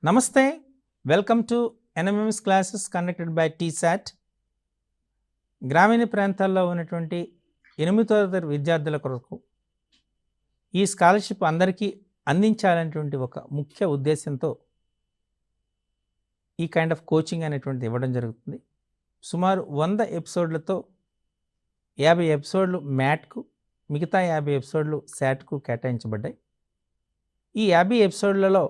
నమస్తే, welcome to NMMS classes conducted by T-SAT. గ్రామీణ ప్రాంతాల్లో ఉన్నటువంటి 8వ తరగతి విద్యార్థుల కొరకు ఈ స్కాలర్షిప్ అందరికీ అందించాలనేటువంటి ఒక ముఖ్య ఉద్దేశంతో ఈ కైండ్ ఆఫ్ కోచింగ్ అనేటువంటిది ఇవ్వడం జరుగుతుంది. సుమారు 100 ఎపిసోడ్లతో 50 ఎపిసోడ్లు మ్యాట్కు, మిగతా 50 ఎపిసోడ్లు శాట్కు కేటాయించబడ్డాయి. ఈ 50 ఎపిసోడ్లలో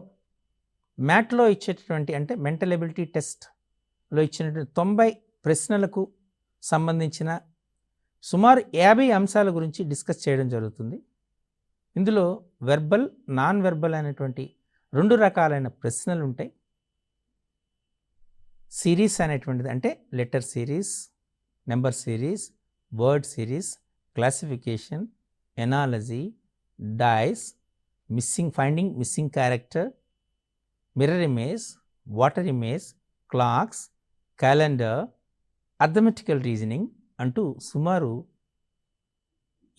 మ్యాట్లో ఇచ్చేటటువంటి అంటే మెంటల్ ఎబిలిటీ టెస్ట్లో ఇచ్చినటువంటి 90 ప్రశ్నలకు సంబంధించిన సుమారు 50 అంశాల గురించి డిస్కస్ చేయడం జరుగుతుంది. ఇందులో వెర్బల్, నాన్ వెర్బల్ అనేటువంటి 2 రకాలైన ప్రశ్నలు ఉంటాయి. సిరీస్ అనేటువంటిది అంటే letter series, number series, word series, classification, analogy, dice, finding missing character, mirror image, water image, clocks, calendar, arithmetical reasoning అంటూ సుమారు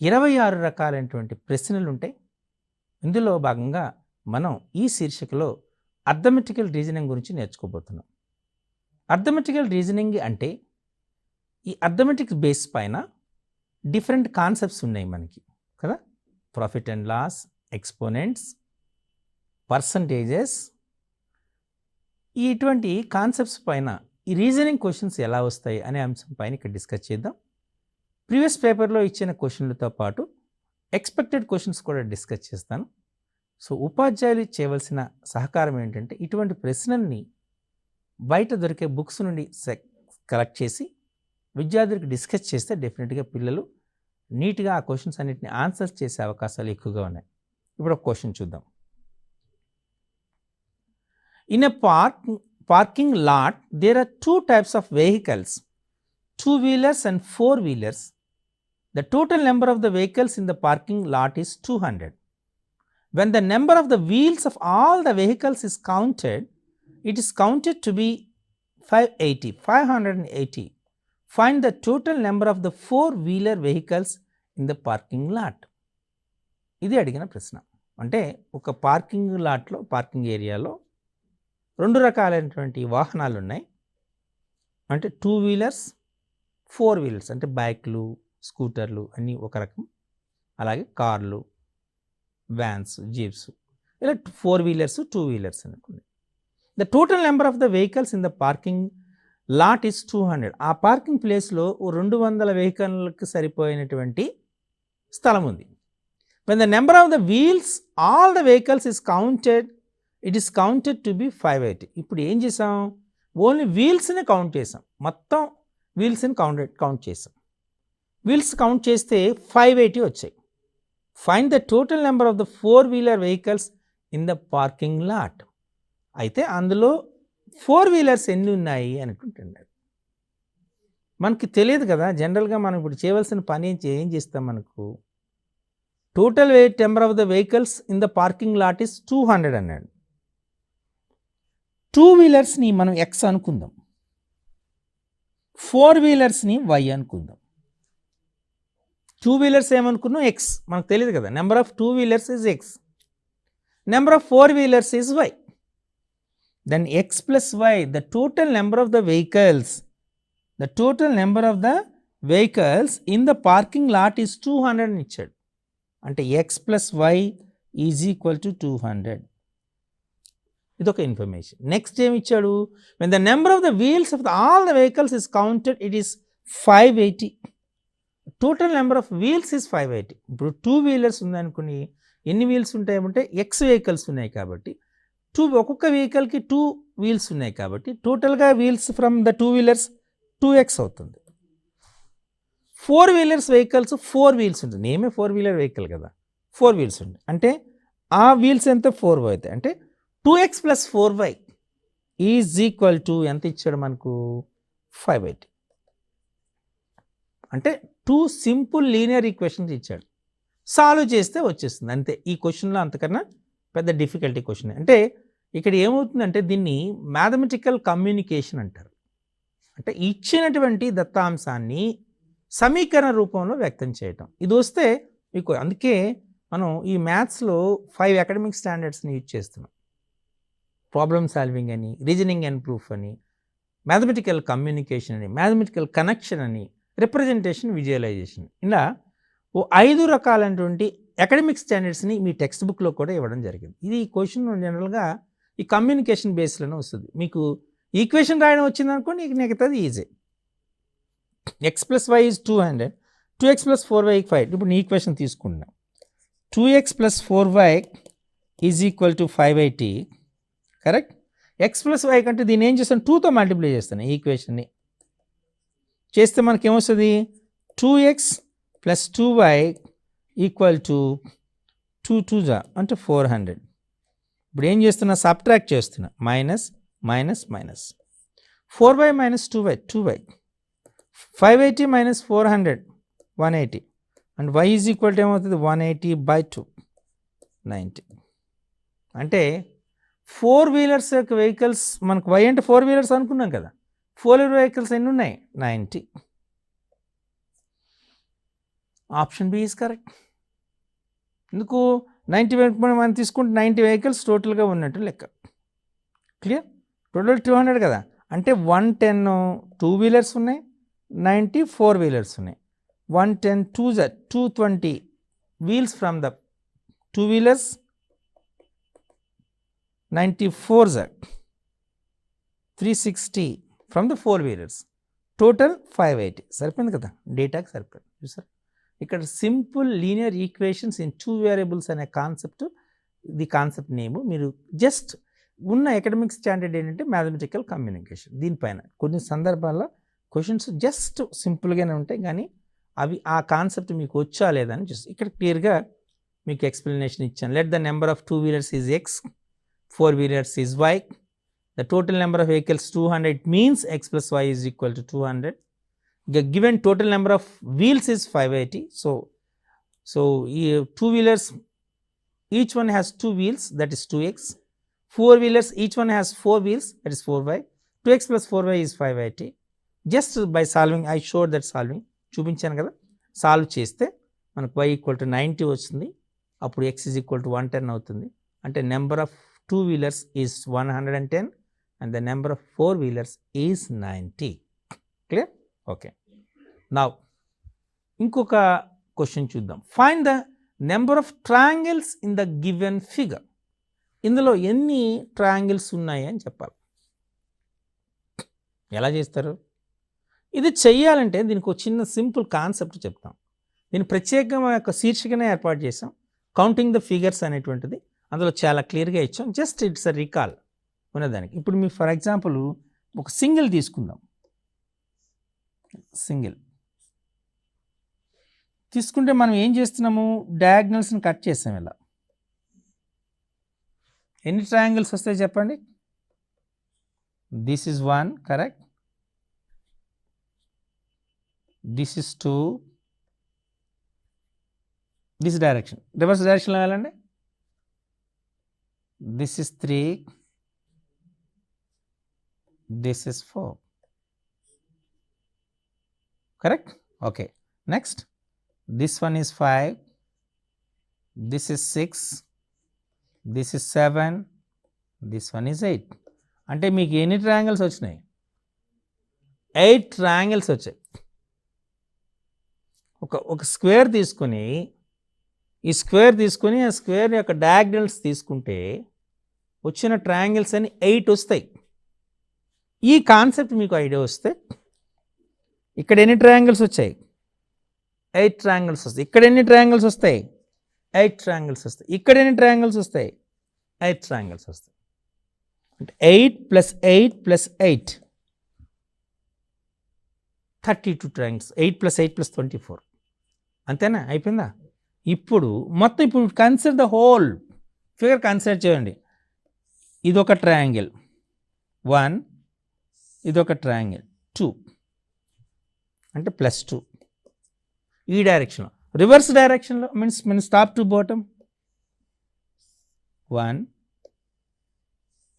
26 రకాలైనటువంటి ప్రశ్నలు ఉంటాయి. ఇందులో భాగంగా మనం ఈ శీర్షికలో అర్థమెటికల్ రీజనింగ్ గురించి నేర్చుకోబోతున్నాం. అర్థమెటికల్ రీజనింగ్ అంటే ఈ అర్థమెటిక్ బేస్ పైన డిఫరెంట్ కాన్సెప్ట్స్ ఉన్నాయి మనకి కదా. Profit and loss, exponents, percentages, ఇటువంటి కాన్సెప్ట్స్ పైన ఈ రీజనింగ్ క్వశ్చన్స్ ఎలా వస్తాయి అనే అంశం పైన ఇక్కడ డిస్కస్ చేద్దాం. ప్రీవియస్ పేపర్లో ఇచ్చిన క్వశ్చన్లతో పాటు ఎక్స్పెక్టెడ్ క్వశ్చన్స్ కూడా డిస్కస్ చేస్తాను. సో ఉపాధ్యాయులు చేయవలసిన సహకారం ఏంటంటే ఇటువంటి ప్రశ్నల్ని బయట దొరికే బుక్స్ నుండి కలెక్ట్ చేసి విద్యార్థులకు డిస్కస్ చేస్తే డెఫినెట్గా పిల్లలు నీట్గా ఆ క్వశ్చన్స్ అన్నిటిని ఆన్సర్ చేసే అవకాశాలు ఎక్కువగా ఉన్నాయి. ఇప్పుడు ఒక క్వశ్చన్ చూద్దాం. In a parking lot, there are 2 types of vehicles, 2-wheelers and 4-wheelers. The total number of the vehicles in the parking lot is 200. When the number of the wheels of all the vehicles is counted, it is counted to be 580. Find the total number of the 4-wheeler vehicles in the parking lot. ఇది అడిగిన ప్రశ్న. అంటే ఒక parking లాట్లో, parking ఏరియాలో 2 రకాలైనటువంటి వాహనాలు ఉన్నాయి. అంటే 2-వీలర్స్, 4-వీలర్స్ అంటే బైక్లు, స్కూటర్లు అన్నీ ఒక రకం, అలాగే కార్లు, వ్యాన్స్, జీప్స్, ఇలా 4-వీలర్స్, 2-వీలర్స్ అనుకోండి. The total number of the vehicles in the parking lot is 200. ఆ పార్కింగ్ ప్లేస్లో 200 వెహికల్కి సరిపోయినటువంటి స్థలం ఉంది. When the number of the wheels all the vehicles is counted, it is counted to be 580. ఇప్పుడు ఏం చేసాం? ఓన్లీ వీల్స్ని కౌంట్ చేసాం. మొత్తం వీల్స్ని కౌంట్ చేసాం. వీల్స్ కౌంట్ చేస్తే 580 వచ్చాయి. Find the total number of the four wheeler vehicles in the parking lot. అయితే అందులో 4-వీలర్స్ ఎన్ని ఉన్నాయి అనుకుంటున్నారు. మనకి తెలియదు కదా. జనరల్గా మనం ఇప్పుడు చేయవలసిన పని ఏం చేస్తాం, మనకు total number of the vehicles in the parking lot is 200 అన్నాడు. 2-వీలర్స్ని మనం ఎక్స్ అనుకుందాం, 4-వీలర్స్ని వై అనుకుందాం. 2-వీలర్స్ ఏమనుకున్నాం? ఎక్స్. మనకు తెలియదు కదా. Number of two wheelers is X, number of four wheelers is Y. Then X plus Y, the total number of the vehicles, the total number of the vehicles in the parking lot is 200 అని ఇచ్చాడు. అంటే X plus Y is equal to 200. ఇదొక information. Next ఏమి ఇచ్చాడు? When the number of the wheels of all the vehicles is counted, it is 580. Total number of wheels is 580. ఇప్పుడు 2-వీలర్స్ ఉందనుకుని ఎన్ని wheels ఉంటాయంటే X vehicles ఉన్నాయి కాబట్టి ఒక్కొక్క వెహికల్కి 2 వీల్స్ ఉన్నాయి కాబట్టి టోటల్గా వీల్స్ ఫ్రమ్ ద 2-వీలర్స్ 2x అవుతుంది. 4-వీలర్స్ వెహికల్స్ 4 వీల్స్ ఉంటుంది. నేమే 4-వీలర్ వెహికల్ కదా, 4 వీల్స్ ఉంటుంది. అంటే ఆ వీల్స్ ఎంత 4 అవుతాయి. అంటే 2x plus 4y is equal to ఎంత ఇచ్చాడు మనకు? 580. అంటే 2 సింపుల్ లీనియర్ ఈక్వేషన్స్ ఇచ్చాడు. సాల్వ్ చేస్తే వచ్చేస్తుంది అంతే. ఈ క్వశ్చన్లో అంతకన్నా పెద్ద డిఫికల్టీ క్వశ్చన్. అంటే ఇక్కడ ఏమవుతుందంటే దీన్ని మ్యాథమెటికల్ కమ్యూనికేషన్ అంటారు. అంటే ఇచ్చినటువంటి దత్తాంశాన్ని సమీకరణ రూపంలో వ్యక్తం చేయటం. ఇది వస్తే మీకు, అందుకే మనం ఈ మ్యాథ్స్లో 5 అకాడమిక్ స్టాండర్డ్స్ని యూజ్ చేస్తున్నాం. ప్రాబ్లమ్ సాల్వింగ్ అని, రీజనింగ్ అండ్ ప్రూఫ్ అని, మ్యాథమెటికల్ కమ్యూనికేషన్ అని, మ్యాథమెటికల్ కనెక్షన్ అని, రిప్రజెంటేషన్, విజువలైజేషన్, ఇలా 5 రకాలైనటువంటి అకాడమిక్ స్టాండర్డ్స్ని మీ టెక్స్ట్ బుక్లో కూడా ఇవ్వడం జరిగింది. ఇది క్వశ్చన్ జనరల్గా ఈ కమ్యూనికేషన్ బేస్లోనే వస్తుంది. మీకు ఈక్వేషన్ రాయడం వచ్చిందనుకోండి, మిగతాది easy. x + y = 200, 2x + 4y = 5. ఇప్పుడు నీ ఈక్వేషన్ తీసుకుంటున్నాం. 2x + 4y = 580, correct. x + y కంటే దీన్ని ఏం చేస్తాను, 2తో మల్టిప్లై చేస్తాను. ఈ ఈక్వేషన్ని చేస్తే మనకి ఏమొస్తుంది, 2x + 2y = 2 2 అంటే 400. ఇప్పుడు ఏం చేస్తున్నా, సబ్ట్రాక్ట్ చేస్తున్నా, minus minus minus, 4y - 2y 2y, 580 - 400 180, and y = ఏమవుతుంది, 180/2 90. అంటే 4 వీలర్స్ యొక్క వెహికల్స్, మనకు y అంటే 4 వీలర్స్ అనుకున్నాం కదా, 4 వీలర్ వెహికల్స్ ఎన్ని ఉన్నాయి, 90. Option B is correct. ఎందుకు 90 మనం తీసుకుంటే 90 వెహికల్స్ టోటల్గా ఉన్నట్టు లెక్క. క్లియర్. టోటల్ 200 కదా, అంటే 110 2 వీలర్స్ ఉన్నాయి, 90 4 వీలర్స్ ఉన్నాయి. 110 220 wheels from the 2 wheelers, 94 360 from the 4 wheelers, total 580. సరిపోయింది కదా, డేటాకి సరిపోయింది. చూసారు, ఇక్కడ simple linear equations in 2 variables అనే కాన్సెప్ట్, ఇది కాన్సెప్ట్ నేమ్. మీరు జస్ట్ ఉన్న అకాడమిక్ స్టాండర్డ్ ఏంటంటే మ్యాథమెటికల్ కమ్యూనికేషన్. దీనిపైన కొన్ని సందర్భాల్లో క్వశ్చన్స్ జస్ట్ సింపుల్గానే ఉంటాయి, కానీ అవి ఆ కాన్సెప్ట్ మీకు వచ్చా లేదా అని చూసి ఇక్కడ క్లియర్గా మీకు ఎక్స్ప్లెనేషన్ ఇచ్చాను. Let the number of 2 wheelers is x, 4 wheelers is y, the total number of vehicles 200 means x + y = 200. Given total number of wheels is 580. So 2 wheelers, each one has 2 wheels, that is 2x. 4 wheelers, each one has 4 wheels, that is 4y. 2x + 4y is 580. Just by solving, I showed that solving, చూపించాను కదా, solve చేస్తే మనకు y = 90 వస్తుంది. అప్పుడు x = 110 అవుతుంది. అంటే number of 2 wheelers is 110 and the number of 4 wheelers is 90. Clear. Okay, now ఇంకొక question చూద్దాం. Find the number of triangles in the given figure. ఇందులో ఎన్ని ట్రయాంగిల్స్ ఉన్నాయి అని చెప్పాలి. ఎలా చేస్తారు ఇది? చెయ్యాలంటే దీనికి ఒక చిన్న సింపుల్ కాన్సెప్ట్ చెప్తాం. దీన్ని ప్రత్యేకంగా యొక్క శీర్షికనే ఏర్పాటు చేసాం, కౌంటింగ్ ద ఫిగర్స్ అనేటువంటిది. అందులో చాలా క్లియర్గా ఇచ్చాం. జస్ట్ ఇట్స్ అ రికాల్ ఉన్నదానికి. ఇప్పుడు మీ ఫర్ ఎగ్జాంపుల్ ఒక సింగిల్ తీసుకుందాం. సింగిల్ తీసుకుంటే మనం ఏం చేస్తున్నాము, డయాగ్నల్స్ని కట్ చేసాం. ఇలా ఎన్ని ట్రయాంగిల్స్ వస్తాయి చెప్పండి? This is 1, correct. This is 2, this direction, reverse డైరెక్షన్లో వెళ్ళండి. This is 3, this is 4, correct. Okay, next this one is 5, this is 6, this is 7, this one is 8. అంటే మీకు ఎన్ని ట్రయాంగిల్స్ వచ్చినాయి? 8 ట్రయాంగిల్స్ వచ్చాయి. ఒక స్క్వేర్ తీసుకొని, ఈ స్క్వేర్ తీసుకొని ఆ స్క్వేర్ యొక్క డయాగ్నల్స్ తీసుకుంటే వచ్చిన ట్రయాంగిల్స్ అని 8 వస్తాయి. ఈ కాన్సెప్ట్ మీకు ఐడియా వస్తే ఇక్కడ ఎన్ని ట్రయాంగిల్స్ వచ్చాయి? 8 ట్రయాంగిల్స్ వస్తాయి. ఇక్కడ ఎన్ని ట్రయాంగిల్స్ వస్తాయి? 8 ట్రయాంగిల్స్ వస్తాయి. ఇక్కడ ఎన్ని ట్రయాంగిల్స్ వస్తాయి? 8 ట్రయాంగిల్స్ వస్తాయి. అంటే 8 + 8 + 8 32 ట్రయాంగిల్స్. 8 + 8 + 24. అంతేనా? అయిపోయిందా? ఇప్పుడు consider the whole figure consider చేయండి. ఇదొక ట్రయాంగిల్ 1, ఇదొక ట్రయాంగిల్ 2, అంటే +2. ఈ డైరెక్షన్లో, రివర్స్ డైరెక్షన్లో మీన్స్ టాప్ టు బాటమ్ 1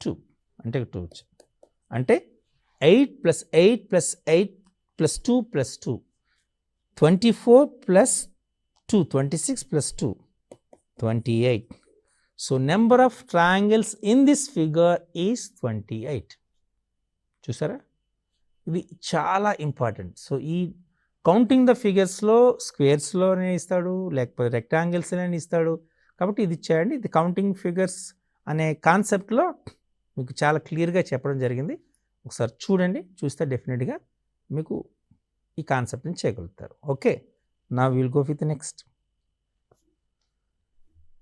2 అంటే 2 వచ్చింది. అంటే 8 + 8 + 8 + 2 + 2 24 + 2 26 + 2 28. So number of triangles in this figure is 28. చూసారా, ఇది చాలా ఇంపార్టెంట్. సో ఈ కౌంటింగ్ ద ఫిగర్స్లో స్క్వేర్స్లోనే ఇస్తాడు, లేకపోతే రెక్టాంగిల్స్లోనే ఇస్తాడు. కాబట్టి ఇది చేయండి. ఇది కౌంటింగ్ ఫిగర్స్ అనే కాన్సెప్ట్లో మీకు చాలా క్లియర్గా చెప్పడం జరిగింది. ఒకసారి చూడండి, చూస్తే డెఫినెట్గా మీకు ఈ కాన్సెప్ట్ని చేయగలుగుతారు. ఓకే, నా will go with next.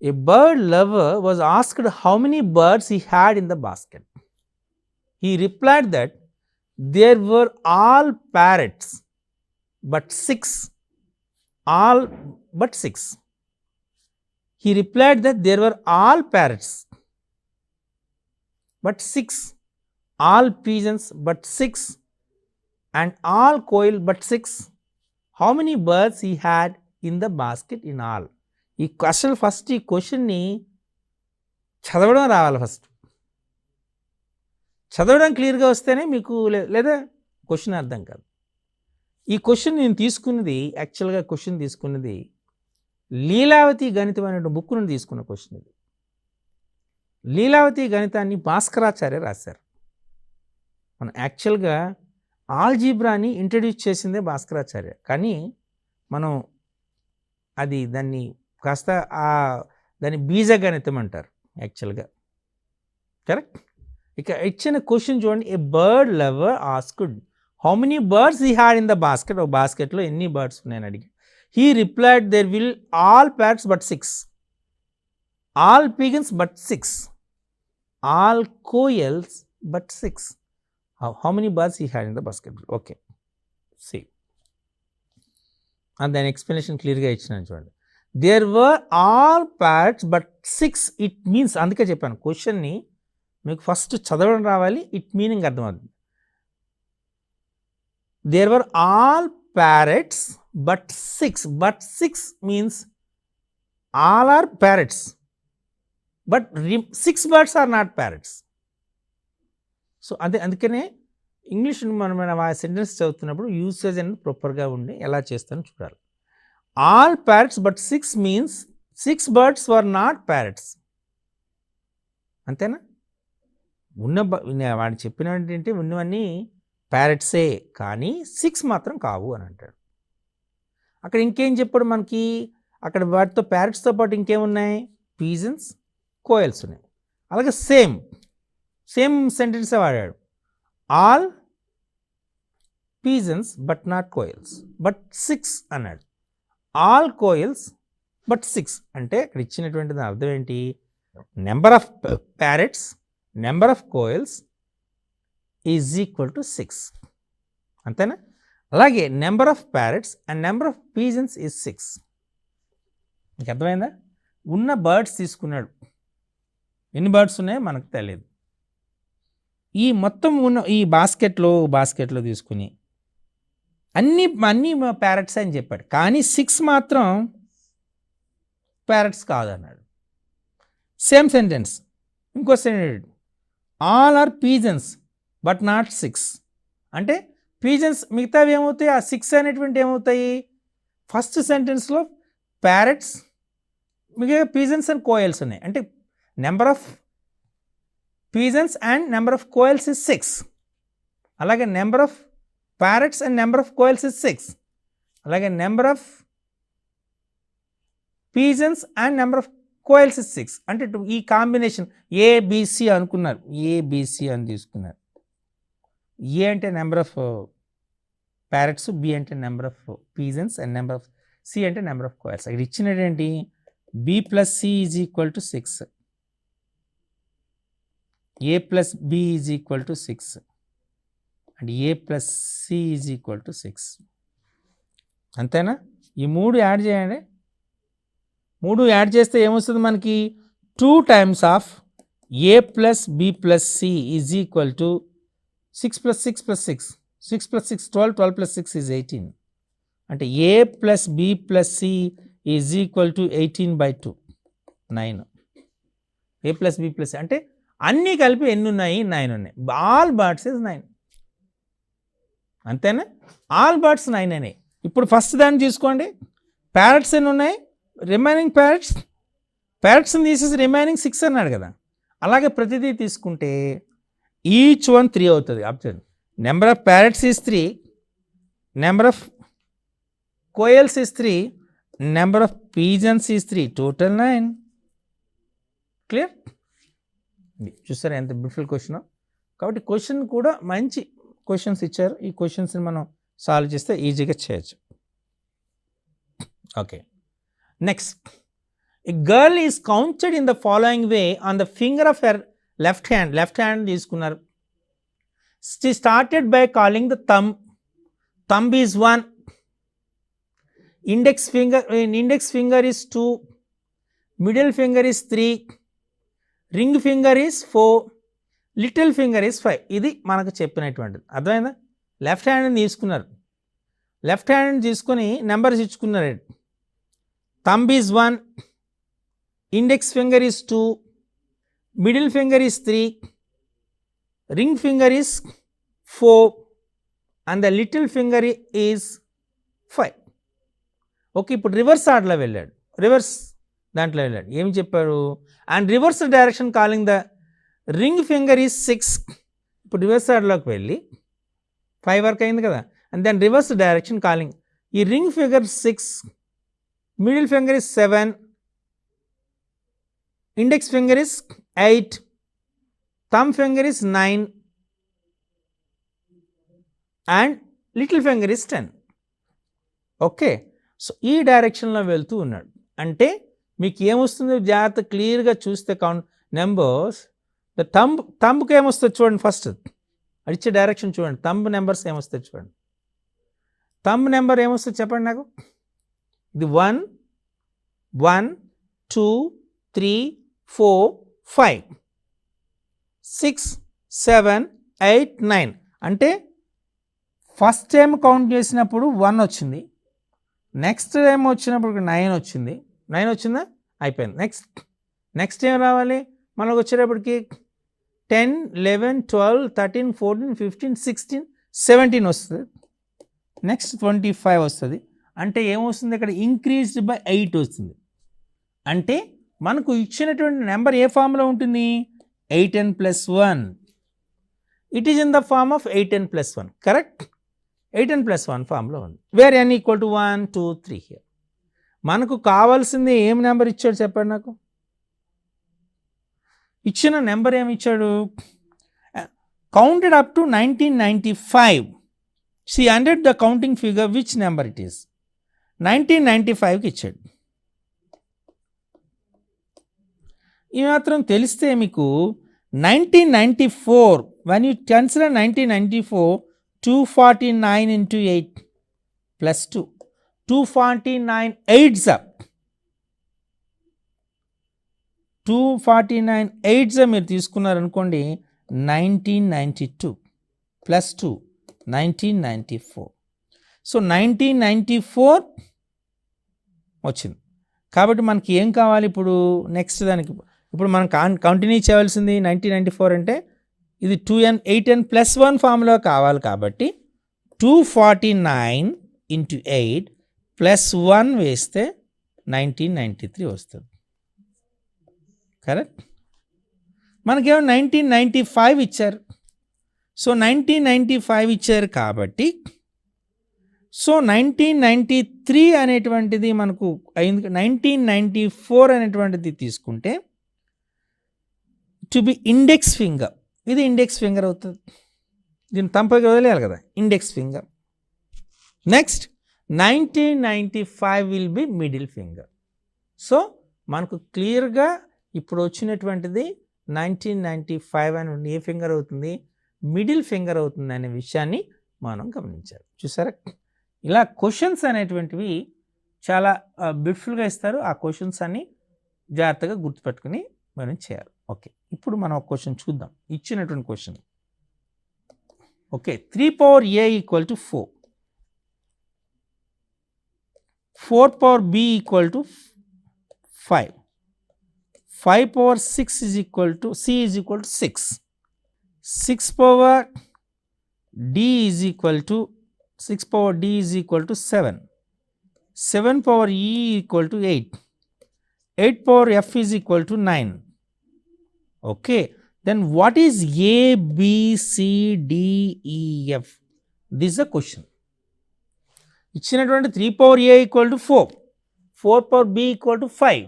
A bird lover was asked how many birds he had in the basket. He replied that there were all parrots but 6. All but 6. He replied that there were all parrots but 6. All pigeons but 6. And all quail but 6. How many birds he had in the basket in all? ఈ అసలు first ఈ క్వశ్చన్ని చదవడం రావాలి. First చదవడం క్లియర్గా వస్తేనే మీకు లేదా క్వశ్చన్ అర్థం కాదు. ఈ క్వశ్చన్ నేను తీసుకున్నది యాక్చువల్గా క్వశ్చన్ తీసుకున్నది లీలావతి గణితం అనే బుక్ నుండి తీసుకున్న క్వశ్చన్ ఇది. లీలావతి గణితాన్ని భాస్కరాచార్య రాశారు. మనం యాక్చువల్గా ఆల్జీబ్రాని ఇంట్రడ్యూస్ చేసిందే భాస్కరాచార్య, కానీ మనం అది దాన్ని కాస్త దాన్ని బీజగణితం అంటారు యాక్చువల్గా. కరెక్ట్. ఇక ఇచ్చిన క్వశ్చన్ చూడండి. A bird lover asked how many birds he had in the basket. ఒక బాస్కెట్లో ఎన్ని బర్డ్స్ ఉన్నాయని అడిగి. He replied there will all parrots but 6. All pigeons but 6. All quails but 6. How many birds he had in the basket? Okay, see. And then explanation clearగా ఇచ్చినాను చూడండి. There were all parrots but 6. It means అందుకే చెప్పాను క్వశ్చన్ని మీకు first చదవడం రావాలి, it meaning అర్థమవుతుంది. There were all parrots but 6. But 6 means all are parrots but 6 birds are not parrots. So అందుకనే ఇంగ్లీష్ మనం ఆ సెంటెన్స్ చదువుతున్నప్పుడు యూసేజ్ అనేది ప్రాపర్గా ఉండి ఎలా చేస్తానో చూడాలి. All parrots but 6 means 6 birds were not parrots. అంతేనా? వాడు చెప్పినట్టు ఏంటి, ఉన్నవన్నీ ప్యారెట్సే కానీ 6 మాత్రం కావు అని అంటాడు. అక్కడ ఇంకేం చెప్పాడు మనకి, అక్కడ వాటితో ప్యారెట్స్తో పాటు ఇంకేమున్నాయి, పీజన్స్, కోయల్స్ ఉన్నాయి. అలాగే సేమ్ సెంటెన్స్ వాడాడు. All pigeons but not quails but 6 అన్నాడు. ఆల్ కోయల్స్ బట్ 6 అంటే ఇక్కడ ఇచ్చినటువంటి అర్థం ఏంటి, number of parrots number of quails is equal to 6. అంతేనా? అలాగే number of parrots and number of pigeons is 6. మీకు అర్థమైందా? ఉన్న బర్డ్స్ తీసుకున్నాడు, ఎన్ని బర్డ్స్ ఉన్నాయో మనకు తెలియదు. ఈ మొత్తం ఉన్న ఈ బాస్కెట్లో తీసుకుని అన్ని ప్యారెట్స్ అని చెప్పాడు, కానీ 6 మాత్రం ప్యారెట్స్ కాదన్నాడు. సేమ్ సెంటెన్స్ ఇంకో sentence, all are pigeons but not 6. అంటే పీజన్స్ మిగతావి ఏమవుతాయి, ఆ 6 అనేటువంటి ఏమవుతాయి, ఫస్ట్ సెంటెన్స్లో ప్యారెట్స్ మిగతా పీజన్స్ అండ్ కోయల్స్ ఉన్నాయి. అంటే number of pigeons and number of quails is 6. అలాగే number of parrots and number of quails is 6. అలాగే number of pigeons and number of quails is 6. అంటే ఈ కాంబినేషన్ ఏబిసి అనుకున్నారు, ABC అని తీసుకున్నారు. ఏ అంటే నెంబర్ ఆఫ్ ప్యారెట్స్, బి అంటే number of pigeons and number of C అంటే number of koels. ఇక్కడ ఇచ్చినటువంటి B plus C is equal to 6. a plus b is equal to 6 and a plus c is equal to 6. అంతేనా? ఈ 3 add చేయండి. 3 add చేస్తే ఏమొస్తుంది మనకి, 2 times of a plus b plus c is equal to 6 plus 6 plus 6. 6 plus 6 12, 12 plus 6 is 18. అంటే a plus b plus c is equal to 18/2, 9. a plus b plus c అంటే అన్నీ కలిపి ఎన్ని ఉన్నాయి, 9 ఉన్నాయి. All birds is 9. అంతేనా? All birds 9 అయినాయి. ఇప్పుడు ఫస్ట్ దాన్ని తీసుకోండి, ప్యారెట్స్ ఎన్ని ఉన్నాయి, రిమైనింగ్ ప్యారెట్స్ని తీసేసి రిమైనింగ్ 6 అన్నాడు కదా. అలాగే ప్రతిదీ తీసుకుంటే ఈచ్ వన్ 3 అవుతుంది. Observe, number of parrots is 3, number of quails is 3, number of pigeons is 3, total 9. Clear? చూసారా ఎంత బ్యూటిఫుల్ క్వశ్చన్. కాబట్టి క్వశ్చన్ కూడా మంచి క్వశ్చన్స్ ఇచ్చారు. ఈ క్వశ్చన్స్ని మనం సాల్వ్ చేస్తే ఈజీగా చేయొచ్చు. Okay, next, a girl is counted in the following way on the finger of her left hand తీసుకున్నారు. She started by calling the thumb is 1, index finger is 2, middle finger is 3, ring finger is 4, little finger is 5. ఇది మనకు చెప్పినటువంటిది. అర్థమైందా? Left hand తీసుకున్నారు, left hand తీసుకొని numbers ఇచ్చుకున్నారు. Thumb is 1, index finger is 2, middle finger is 3, ring finger is 4 and the little finger is 5. Okay, ఇప్పుడు reverse ఆర్డర్లో వెళ్ళాడు, రివర్స్ దాంట్లో వెళ్ళాడు. ఏం చెప్పారు? And reverse direction calling the ring finger is 6. ఇప్పుడు రివర్స్ ఆర్డర్లోకి వెళ్ళి 5 వరకు అయింది కదా, and then reverse direction calling ఈ ring finger 6, middle finger is 7, index finger is 8, thumb finger is 9 and little finger is 10. Okay, so ఈ డైరెక్షన్లో వెళ్తూ ఉన్నాడు. అంటే మీకు ఏమొస్తుంది జాగ్రత్త క్లియర్గా చూస్తే కౌంట్ నెంబర్స్. ద థంబ్కి ఏమొస్తుంది చూడండి, ఫస్ట్ అడిచే డైరెక్షన్ చూడండి, థంబ్ నెంబర్స్ ఏమొస్తాయి చూడండి. థంబ్ నెంబర్ ఏమొస్తుంది చెప్పండి నాకు. ఇది 1, 1, 2, 3, 4, 5, 6, 7, 8, 9. అంటే ఫస్ట్ టైం కౌంట్ చేసినప్పుడు 1 వచ్చింది, నెక్స్ట్ టైం వచ్చినప్పుడు 9 వచ్చింది. 9 వచ్చిందా? అయిపోయింది. నెక్స్ట్ ఏం రావాలి మనకు వచ్చేటప్పటికి 10, 11, 12, 13, 14, 15, 16, 17 వస్తుంది. నెక్స్ట్ 25 వస్తుంది. అంటే ఏమొస్తుంది ఇక్కడ? ఇంక్రీజ్డ్ బై 8 వస్తుంది. అంటే మనకు ఇచ్చినటువంటి నెంబర్ ఏ ఫామ్లో ఉంటుంది? 8n + 1. It is in the form of 8n + 1. Correct? 8n + 1 ఫామ్లో ఉంది. Where n = 1, 2, 3 here. మనకు కావాల్సింది ఏం నెంబర్ ఇచ్చాడు చెప్పండి నాకు. ఇచ్చిన నెంబర్ ఏమి ఇచ్చాడు? Counted up to 1995. She ended the counting figure which number it is. 1995కి ఇచ్చాడు. ఈ మాత్రం తెలిస్తే మీకు 1994 when you consider 1994, 249 into 8 plus 2, 249 8s up. 249 8s మీరు తీసుకున్నారనుకోండి 1992 plus 2 1994. సో 1994 వచ్చింది. కాబట్టి మనకి ఏం కావాలి ఇప్పుడు? నెక్స్ట్ దానికి ఇప్పుడు మనం కంటిన్యూ చేయవలసింది 1994 అంటే ఇది 8n + 1 ఫామ్లో కావాలి. కాబట్టి 249 into 8 + 1 వేస్తే 1993 వస్తుంది. కరెక్ట్? మనకేమో 1995 ఇచ్చారు. సో 1995 ఇచ్చారు కాబట్టి సో 1993 అనేటువంటిది మనకు అయింది. 1994 అనేటువంటిది తీసుకుంటే టు బి ఇండెక్స్ ఫింగర్, ఇది ఇండెక్స్ ఫింగర్ అవుతుంది. దీన్ని తంపగా వదిలేయాలి కదా, index finger. Next 1995 will be middle finger. So మనకు క్లియర్గా ఇప్పుడు వచ్చినటువంటిది 1995 అని ఏ ఫింగర్ అవుతుంది? మిడిల్ ఫింగర్ అవుతుంది అనే విషయాన్ని మనం గమనించాలి. చూసారా? ఇలా క్వశ్చన్స్ అనేటువంటివి చాలా బ్యూటిఫుల్గా ఇస్తారు. ఆ క్వశ్చన్స్ అన్ని జాగ్రత్తగా గుర్తుపెట్టుకుని మనం చేయాలి. ఓకే, ఇప్పుడు మనం ఒక క్వశ్చన్ చూద్దాం. ఇచ్చినటువంటి question. Okay, 3 power a = 4, 4 power b = 5, 5 power 6 c = 6, 6 power d = 7, 7 power e = 8, 8 power f is equal to 9. Okay, then what is a, b, c, d, e, f? This is a question. ఇచ్చినటువంటి 3 power a equal to 4, 4 power b equal to 5,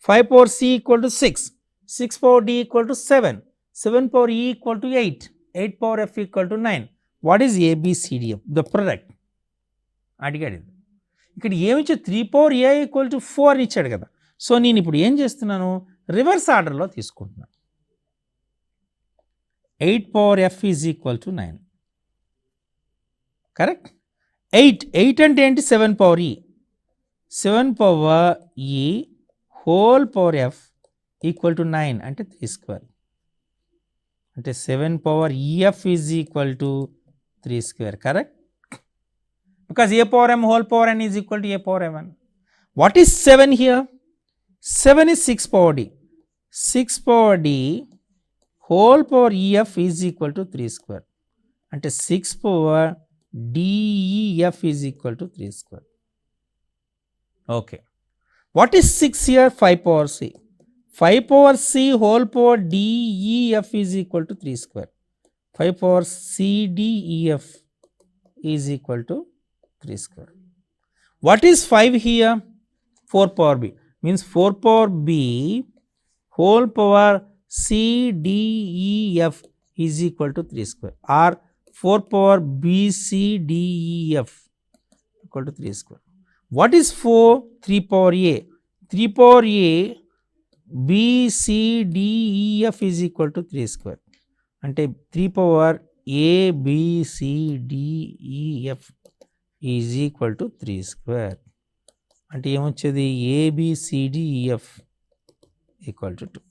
5 power c equal to 6, 6 power d equal to 7, 7 power e equal to 8, 8 power f equal to 9. What is a, b, c, d, f? The product అడిగాడు. ఇక్కడ ఏమిచ్చా 3 power a equal to 4 ఇచ్చాడు కదా. So నేను ఇప్పుడు ఏం చేస్తున్నాను, reverse ఆర్డర్లో తీసుకుంటున్నాను. 8 power f is equal to 9. Correct. 8 అంటే ఏంటి, 7 power e, 7 power e whole power f equal to 9 అంటే 3 square. అంటే 7 power ef is equal to 3 square. Correct. Because a power m whole power n is equal to a power m1. What is 7 here? 7 is 6 power d. 6 power d whole power ef is equal to 3 square. అంటే 6 power def is equal to 3 square. Okay. What is 6 here? 5 power c. 5 power c whole power def is equal to 3 square. 5 power c def is equal to 3 square. What is 5 here? 4 power b. Means 4 power b whole power c def is equal to 3 square. Or 4 power b c def equal to 3 square. What is 4? 3 power a. 3 power a b c def is equal to 3 square. అంటే 3 power a b c def is equal to 3 square. అంటే ఏమొచ్చేది, a b c def equal to 2.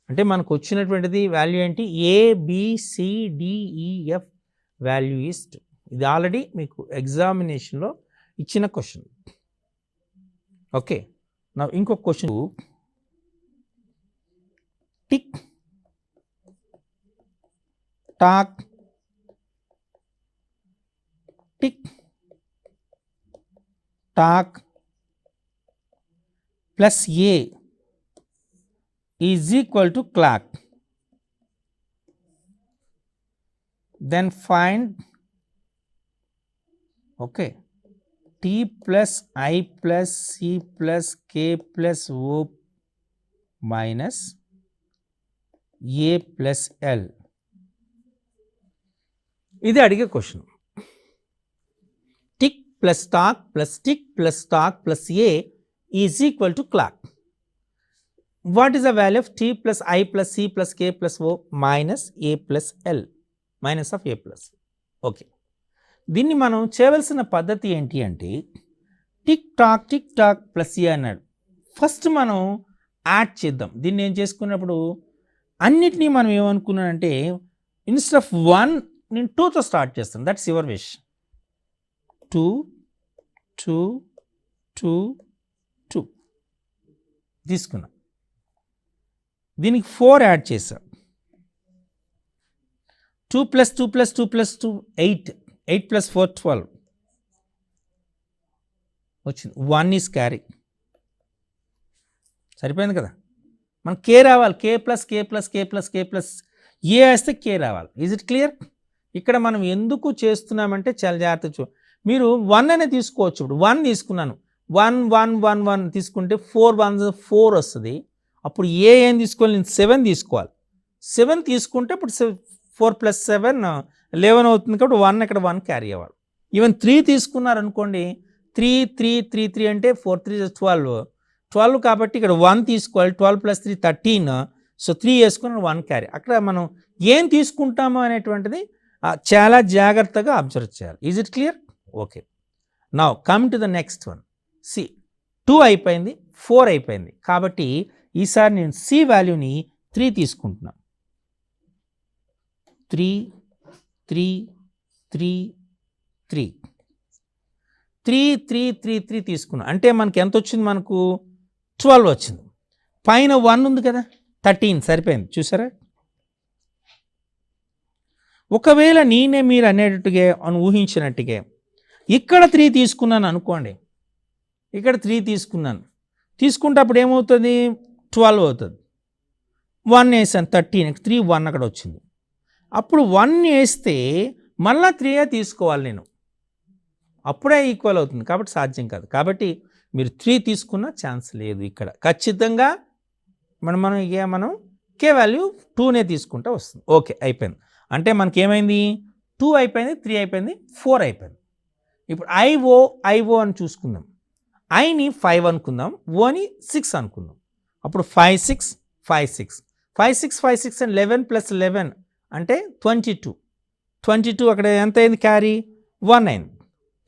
అంటే మనకు వచ్చినటువంటిది value ఏంటి, a b c def value is 2. ఇది already మీకు ఎగ్జామినేషన్లో ఇచ్చిన question. Okay, నా ఇంకొక question, tick tock tick tock plus A is equal to clock. Then find okay t plus I plus c plus k plus o minus a plus l. ఇది అడిగే question. Tick plus talk plus tick plus talk plus A is equal to clock. What is the value of t plus I plus c plus k plus o minus a plus l, minus of a plus. Okay, దీన్ని మనం చేయవలసిన పద్ధతి ఏంటి అంటే, tick tock plus ఏ అన్నాడు. First మనం add చేద్దాం. దీన్ని ఏం చేసుకున్నప్పుడు అన్నిటినీ మనం ఏమనుకున్నానంటే, ఇన్స్టెడ్ ఆఫ్ 1 నేను 2తో స్టార్ట్ చేస్తాను. That's your wish. 2 2 2 2 తీసుకున్నా. దీనికి 4 యాడ్ చేసా. 2 ప్లస్ 2 ప్లస్ 2 ప్లస్ 2 8, 8 ప్లస్ 4 12 వచ్చింది. 1 ఈజ్ క్యారీ. సరిపోయింది కదా. మన కే రావాలి. కే ప్లస్ కే ప్లస్ కే ప్లస్ కే ప్లస్ ఏ వేస్తే కే రావాలి. Is it clear? ఇక్కడ మనం ఎందుకు చేస్తున్నామంటే చాలా జాగ్రత్త. మీరు 1 అనే తీసుకోవచ్చు. ఇప్పుడు 1 తీసుకున్నాను, 1 1 1 1 తీసుకుంటే 4 1 4 వస్తుంది. అప్పుడు ఏ ఏం తీసుకోవాలి, నేను 7 తీసుకోవాలి. 7 తీసుకుంటే ఇప్పుడు 4 ప్లస్ 7 11 అవుతుంది. కాబట్టి 1 ఇక్కడ 1 క్యారీ అవ్వాలి. ఈవెన్ 3 తీసుకున్నారనుకోండి, 3 3 3 3 అంటే 4 3 12 12 కాబట్టి ఇక్కడ 1 తీసుకోవాలి. 12 ప్లస్ 3 13. సో 3 వేసుకుని 1 క్యారీ. అక్కడ మనం ఏం తీసుకుంటామో అనేటువంటిది చాలా జాగ్రత్తగా అబ్జర్వ్ చేయాలి. Is it clear? Okay, now come to the next one. C 2 అయిపోయింది, 4 అయిపోయింది. కాబట్టి ఈసారి నేను సి వాల్యూని 3 తీసుకుంటున్నాను. 3 3 3 3 3 3 3 3 తీసుకున్నాం. అంటే మనకి ఎంత వచ్చింది, మనకు 12 వచ్చింది. పైన 1 ఉంది కదా, 13 సరిపోయింది. చూసారా? ఒకవేళ నేనే మీరు అనేటట్టుగా ఊహించినట్టుగా ఇక్కడ 3 తీసుకున్నాను అనుకోండి, ఇక్కడ 3 తీసుకున్నాను, తీసుకుంటే అప్పుడు ఏమవుతుంది 12 అవుతుంది. 1 వేసాను 13, 3 1 అక్కడ వచ్చింది. అప్పుడు 1 వేస్తే మళ్ళీ 3 తీసుకోవాలి నేను, అప్పుడే ఈక్వల్ అవుతుంది. కాబట్టి సాధ్యం కాదు. కాబట్టి మీరు 3 తీసుకున్న ఛాన్స్ లేదు ఇక్కడ. ఖచ్చితంగా మనం కే వాల్యూ 2నే తీసుకుంటా వస్తుంది. ఓకే, అయిపోయింది. అంటే మనకి ఏమైంది, 2 అయిపోయింది, 3 అయిపోయింది, 4 అయిపోయింది. ఇప్పుడు ఐఓ అని చూసుకుందాం. ఐని 5 అనుకుందాం, ఓని 6 అనుకుందాం. అప్పుడు 5 6 5 6 5 6 5 6 అండ్ 11 + 11 అంటే 22. 22 అక్కడ ఎంత అయింది, క్యారీ 1 అయింది.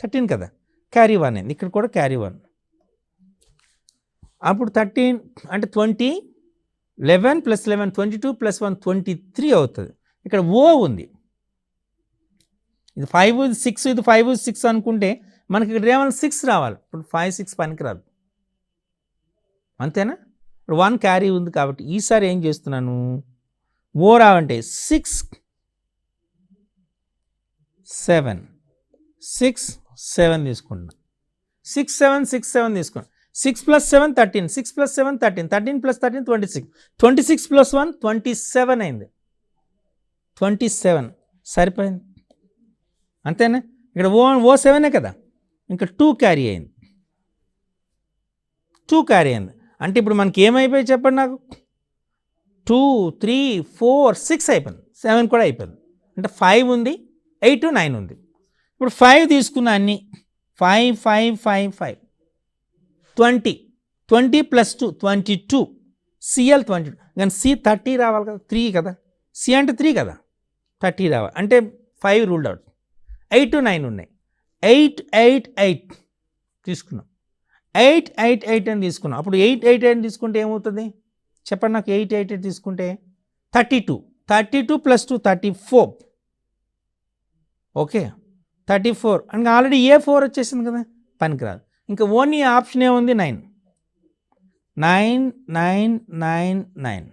13 కదా, క్యారీ 1 అయింది. ఇక్కడ కూడా క్యారీ 1. అప్పుడు 13 అంటే 20, 11 + 11 22 + 1 23 అవుతుంది. ఇక్కడ ఓ ఉంది. ఇది 5 6, ఇది 5 6 అనుకుంటే మనకి ఇక్కడ ఏమైనా 6 రావాలి. ఇప్పుడు 5 6 పనికి రాదు, అంతేనా? ఇప్పుడు 1 క్యారీ ఉంది కాబట్టి ఈసారి ఏం చేస్తున్నాను, ఓ రావంటే 6 7 6 7 తీసుకుంటున్నా. 6 7 6 7 తీసుకున్నాను. 6 + 7 13, 6 + 7 13, 13 + 13 26, 26 + 1 27 అయింది. 27 సరిపోయింది, అంతేనా? ఇక్కడ ఓ 7 కదా, ఇంకా 2 క్యారీ అయింది. 2 క్యారీ అయింది అంటే ఇప్పుడు మనకి ఏమైపోయి చెప్పండి నాకు, 2 3 4 6 అయిపోయింది, 7 కూడా అయిపోయింది. అంటే 5 ఉంది, 8 9 ఉంది. ఇప్పుడు 5 తీసుకున్న అన్ని 5 5 5 5 20 20 + 2 22, CL 22. కానీ C 30 రావాలి కదా, 3 కదా, C అంటే 3 కదా, 30 రావాలి. అంటే 5 రూల్డ్ అవుట్. 8 9 ఉన్నాయి. 8 8 8 తీసుకున్నాం. 8 8 8 అని తీసుకున్నాం. అప్పుడు 8 8 8 తీసుకుంటే ఏమవుతుంది చెప్పండి నాకు. 8 8 8 తీసుకుంటే 32, 32 + 2 34. ఓకే, 34 అంటే ఆల్రెడీ A4 వచ్చేసింది కదా, పనికిరాదు. ఇంకా ఓన్లీ ఆప్షన్ ఏముంది, 9 9 9 9 9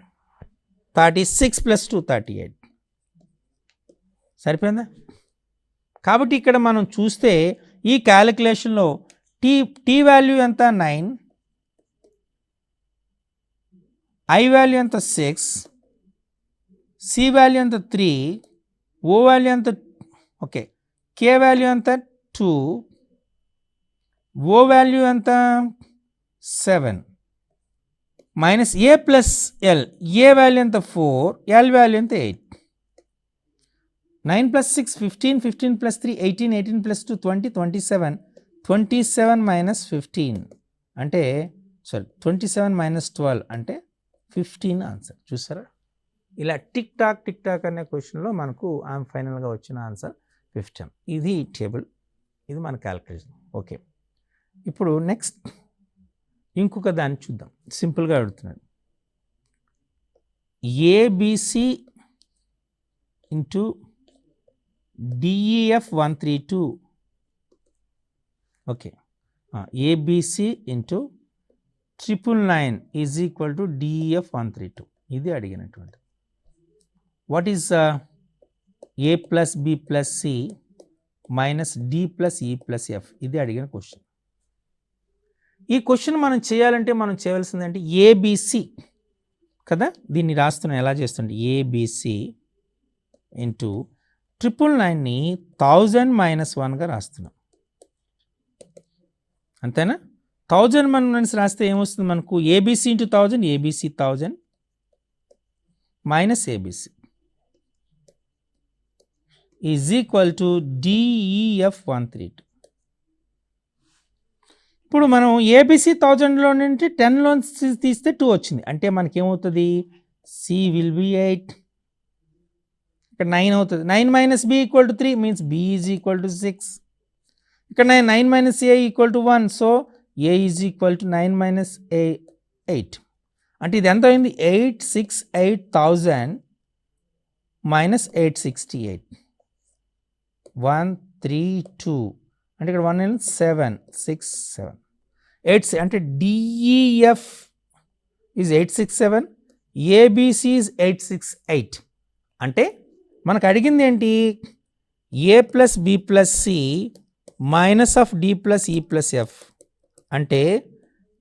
36 + 2 38. సరిపోయిందా? కాబట్టి ఇక్కడ మనం చూస్తే ఈ క్యాలిక్యులేషన్లో టీ వాల్యూ ఎంత 9, ఐ వాల్యూ ఎంత 6, సి వాల్యూ ఎంత 3, ఓ వాల్యూ ఎంత, ఓకే, కే వాల్యూ ఎంత 2, ఓ వాల్యూ ఎంత 7, మైనస్ ఏ ప్లస్ ఎల్, ఏ వాల్యూ ఎంత 4, ఎల్ వాల్యూ ఎంత 8. 9 + 6 15, 15 + 3 18, 18 + 2 20, 27, 27 - 15 అంటే 27 - 12 అంటే 15 ఆన్సర్. చూసారా, ఇలా టిక్ టాక్ అనే క్వశ్చన్లో మనకు ఫైనల్గా వచ్చిన ఆన్సర్ 15. ఇది టేబుల్, ఇది మన క్యాలిక్యులేషన్. ఓకే, ఇప్పుడు నెక్స్ట్ ఇంకొక దాన్ని చూద్దాం. సింపుల్గా అడుగుతున్నాడు, ABC into DEF 132. Okay, ABC into 999 is equal to DEF 132. ఇది అడిగినటువంటి. What is A + B + C minus D + E + F? ఇది అడిగిన క్వశ్చన్. ఈ క్వశ్చన్ మనం చేయాలంటే మనం చేయవలసింది అంటే ABC కదా, దీన్ని రాస్తున్నాం. ఎలా చేస్తుంటే ABC ఇంటూ 999ని 1000 - 1గా రాస్తున్నాం, అంతేనా? 1000 - రాస్తే ఏమొస్తుంది మనకు, ABC into 1000, ABC 1000 minus ABC is equal to DEF 132. ఇప్పుడు మనం ABC 1000లో నుండి 10లో తీస్తే 2 వచ్చింది. అంటే మనకేమవుతుంది, C విల్ బి 8, ఇక్కడ 9 అవుతుంది. 9 - B = 3 means B is equal to 6. ఇక్కడ 9 - A = 1, so A is equal to 9 - A 8. అంటే ఇది ఎంత అయింది, 868,000 మైనస్ 868 132. అంటే ఇక్కడ 1 7 6 7 8 అంటే DEF ఈజ్ 867, ABC ఈజ్ 868. అంటే మనకు అడిగింది ఏంటి, A + B + C minus of D + E + F. అంటే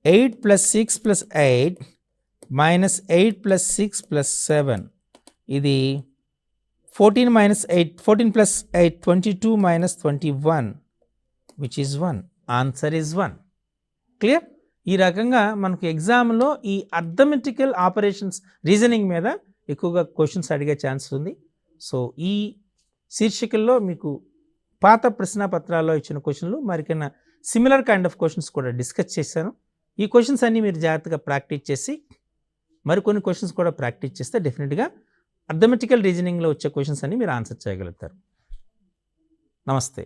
8 plus 6 plus 8 minus 8 plus 6 plus 7 ఇది 14 minus 8 14 plus 8 22 minus 21 which is 1. Answer is 1. Clear? ఈ రకంగా మనకు ఎగ్జామ్లో ఈ అర్థమెటికల్ ఆపరేషన్స్ రీజనింగ్ మీద ఎక్కువగా క్వశ్చన్స్ అడిగే ఛాన్స్ ఉంది. సో ఈ శీర్షికల్లో మీకు పాత ప్రశ్నాపత్రాల్లో ఇచ్చిన క్వశ్చన్లు మరికన్నా సిమిలర్ కైండ్ ఆఫ్ క్వశ్చన్స్ కూడా డిస్కస్ చేశాను. ఈ క్వశ్చన్స్ అన్నీ మీరు జాగ్రత్తగా ప్రాక్టీస్ చేసి మరికొన్ని క్వశ్చన్స్ కూడా ప్రాక్టీస్ చేస్తే డెఫినెట్గా అర్థమెటికల్ రీజనింగ్లో వచ్చే క్వశ్చన్స్ అన్ని మీరు ఆన్సర్ చేయగలుగుతారు. నమస్తే.